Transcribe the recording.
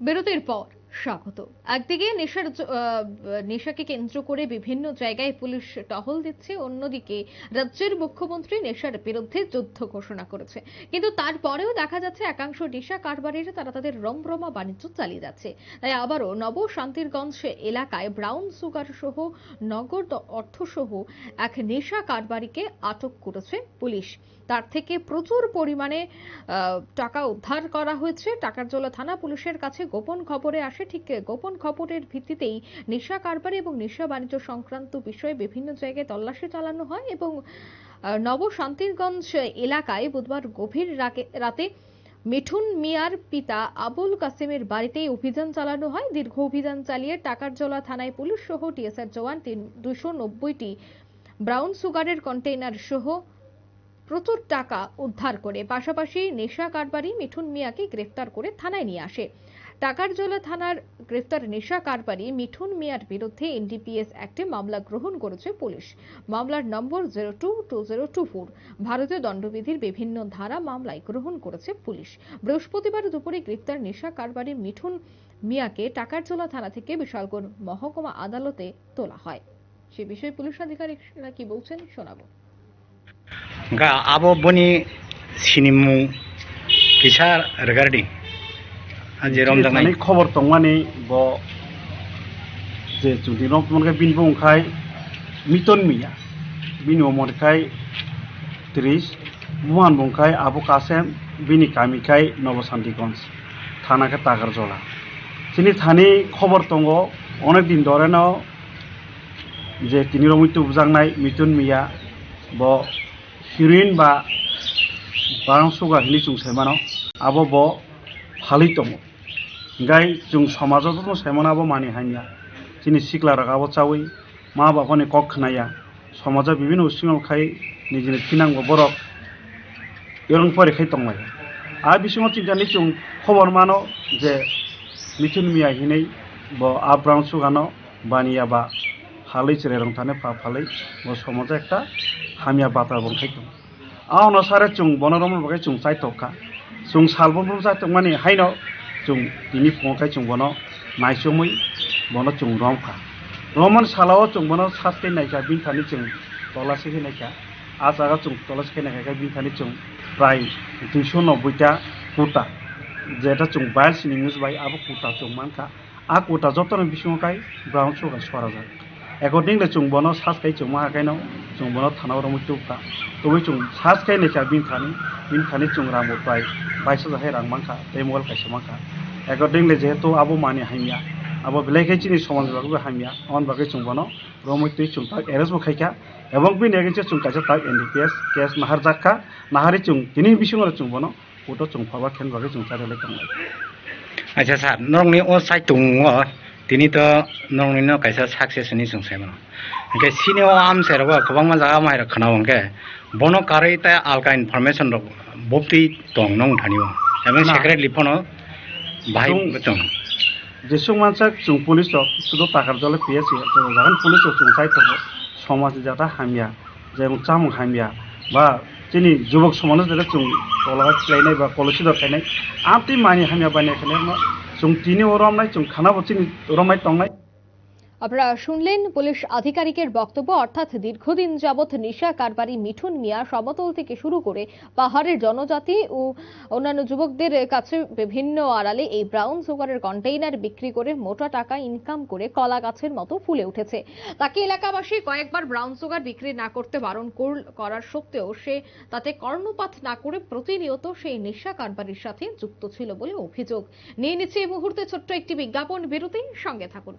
বিরতির পর স্বাগত। একদিকে নেশাকে কেন্দ্র করে বিভিন্ন জায়গায় পুলিশ টহল দিচ্ছে, অন্যদিকে রাজ্যের মুখ্যমন্ত্রী নেশার বিরুদ্ধে যুদ্ধ ঘোষণা করেছে। কিন্তু তারপরেও দেখা যাচ্ছে একাংশ নেশা কারবারিরা তারা তাদের রমরমা বাণিজ্য চালিয়ে যাচ্ছে। তাই আবারও শান্তিরগঞ্জ এলাকায় ব্রাউন সুগার সহ নগদ অর্থসহ এক নেশা কারবারিকে আটক করেছে পুলিশ। তার থেকে প্রচুর পরিমাণে টাকা উদ্ধার করা হয়েছে। টাকারজলা থানা পুলিশের কাছে গোপন খবরে আসে, ঠিক গোপন খবরের ভিত্তিতেই নেশা কারবারি এবং নেশা বাণিজ্য সংক্রান্ত বিষয়ে বিভিন্ন জায়গায় তল্লাশি চালানো হয় এবং শান্তিরগঞ্জ এলাকায় বুধবার গভীর রাতে মিঠুন মিয়ার পিতা আবুল কাসেমের বাড়িতেই অভিযান চালানো হয়। দীর্ঘ অভিযান চালিয়ে টাকারজলা থানায় পুলিশ সহ টিএসআর জওয়ান 290টি ব্রাউন সুগারের কন্টেইনার সহ প্রচুর টাকা উদ্ধার করে পাশাপাশি নেশা কারবারি মিঠুন মিয়াকে গ্রেফতার করে থানায় নিয়ে আসে। টাকারজলা থানার গ্রেফতার নেশা কারবারি মিঠুন মিয়ার বিরুদ্ধে এনডিপিএস অ্যাক্টে মামলা গ্রহণ করেছে পুলিশ। মামলার নম্বর 022024। ভারতীয় দণ্ডবিধির বিভিন্ন ধারা মামলায় গ্রহণ করেছে পুলিশ। বৃহস্পতিবার দুপুরে গ্রেফতার নেশা কারবারি মিঠুন মিয়াকে টাকারজলা থানা থেকে বিশালগড় মহকুমা আদালতে তোলা হয়। সে বিষয়ে পুলিশ আধিকারিকরা কি বলছেন শোনাবো। Abo boni sinimu kisa regarding aje romjang nai খবর তংমানি ব যে যদি নমকে বিনবো খাই মিটন মিয়া বিনি অমরখাই 30 মুহান বংখাই আবু কাসেম বিনি কামিখাই নবশান্তিগঞ্জ থানাকে টাকারজলা তিনি থানি খবর তঙ্গ অনেক দিন ধরে ন যে তিনি রমিত বুজাংনাই মিটন মিয়া ব হিরোইন বা বাং সুগা হিলি जों साइमानो आबो ब फालि दङ गाय जों समाजाव दङ साइमानो आबो मानि हानिया जिनि सिक्ला रागाबो चावै मा बाबानि कक खनाया समाजा बिभिन्न उसिङाव खाय निजिनि थिनांगो बरक एरं परेखाय दंलाय आ बिसिङाव थिंजानि जों खबर मानो जे मिथुन मिया हिनै ब आब्रां सुगानो बानिया बा फालि चेरेरं थाने फालि ब समाजा একটা हामिया बाता बंखाय दं आउनो सारे जों बनरम बगे जों चाइतका जों सालबन जात माने हाइनो जों दिनि फंखाय जों बनो नाइसमै बनो जों रमखा रमन सालाव जों बनो सास्ते नायका बिनखानि जों तलासे हैनायका आ जागा जों तलासे हैनायका बिनखानि जों प्राय 290टा कुटा जेटा जों बाइल सिनिंगस बाय आबो कुटा जों मानका आ कुटा जतन बिसुंखाय ब्राउन सुगा सरा जा एकॉर्डिंगली जों बनो सासखाय जों माहाखायनो जों बनो थानाव रमैतुका तो जों सासखाय नायका बिनखानि जों रामो प्राय 22,000 रां मानका बे मबाइल खायसे मानका एकॉर्डिंगली जेहेतु आबो मानि हामिया आबो बेलायखाय जिनि समाज बागबो हामिया अन बागै जों बनो रमैतु जों ताक एरेस्ट बखायका एवं बिनि एगेन्स्ट जों कायसा ताक एनडीपीएस केस नाहार जाखा नाहारि जों दिनि बिसुङाव जों बनो फटो जों फाबा खेन बागै जों चारेले दंलाय acha sir nongni o site tungo tini to nongni no kaisa success ni जों साइमानो के सिने o am serwa khobang ma jaga mai rakhna onke bono karai ta alka information rok bopti tong nong thanio এবং secretly phono bahai botong जेसुं मानसा जों police सुदो टाकारजला पिएसि जों जागोन police जों Saito समाज जाता हामिया जेम चामु हामिया बा जिनि जुबक समाज जेरै जों तलागा खिलायनाय बा कलेजि दरखायनाय आमति मानि हामिया बानायखानाय जों तिनि ओरमनाय जों खाना बचिनि ओरमनाय तंनाय। আপনারা শুনলেন পুলিশ আধিকারিকের বক্তব্য। অর্থাৎ দীর্ঘদিন যাবৎ নেশা কারবারি মিঠুন মিয়া সমতল থেকে শুরু করে পাহাড়ের জনজাতি ও অন্যান্য যুবকদের কাছে বিভিন্ন আড়ালে এই ব্রাউন সুগারের কন্টেইনার বিক্রি করে মোটা টাকা ইনকাম করে কলা গাছের মতো ফুলে উঠেছে। তাকে এলাকাবাসী কয়েকবার ব্রাউন সুগার বিক্রি না করতে বারণ করার সত্ত্বেও সে তাতে কর্ণপাত না করে প্রতিনিয়ত সেই নেশা কারবারির সাথে যুক্ত ছিল বলে অভিযোগ। নিয়ে নিচ্ছে এই মুহূর্তে ছোট্ট একটি বিজ্ঞাপন বিরতি, সঙ্গে থাকুন।